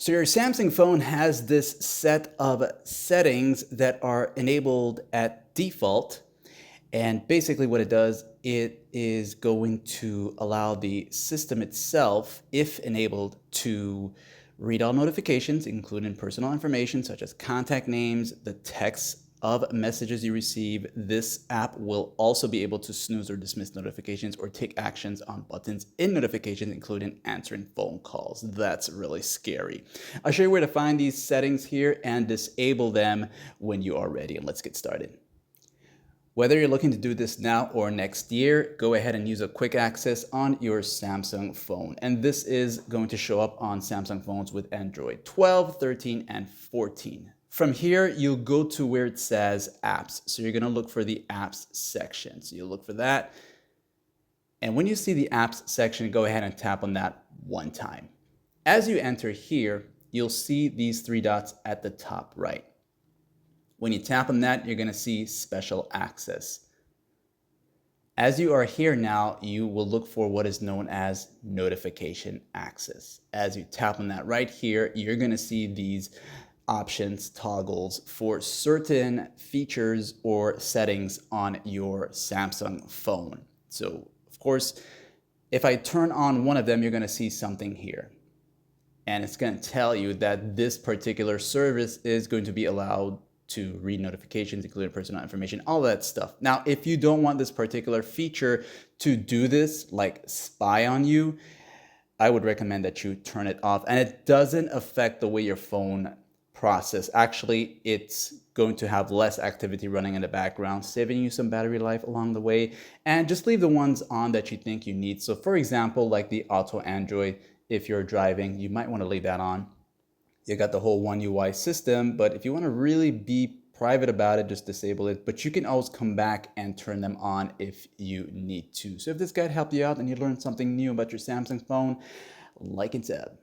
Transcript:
So your Samsung phone has this set of settings that are enabled at default. And basically what it does, it is going to allow the system itself, if enabled, to read all notifications, including personal information such as contact names, the text of messages you receive. This app will also be able to snooze or dismiss notifications or take actions on buttons in notifications, including answering phone calls. That's really scary. I'll show you where to find these settings here and disable them when you are ready. And let's get started. Whether you're looking to do this now or next year, go ahead and use a quick access on your Samsung phone. And this is going to show up on Samsung phones with Android 12, 13, and 14. From here, you'll go to where it says apps. So you're gonna look for the apps section. So you'll look for that. And when you see the apps section, go ahead and tap on that one time. As you enter here, you'll see these three dots at the top right. When you tap on that, you're gonna see special access. As you are here now, you will look for what is known as notification access. As you tap on that right here, you're gonna see these options, toggles for certain features or settings on your Samsung phone. So of course, if I turn on one of them, you're gonna see something here. And it's gonna tell you that this particular service is going to be allowed to read notifications, including personal information, all that stuff. Now, if you don't want this particular feature to do this, like spy on you, I would recommend that you turn it off. And it doesn't affect the way your phone process. Actually, it's going to have less activity running in the background, saving you some battery life along the way. And just leave the ones on that you think you need. So for example, like the Auto Android, if you're driving, you might want to leave that on. You got the whole One UI system, but if you want to really be private about it, just disable it. But you can always come back and turn them on if you need to. So if this guide helped you out and you learned something new about your Samsung phone, like and sub.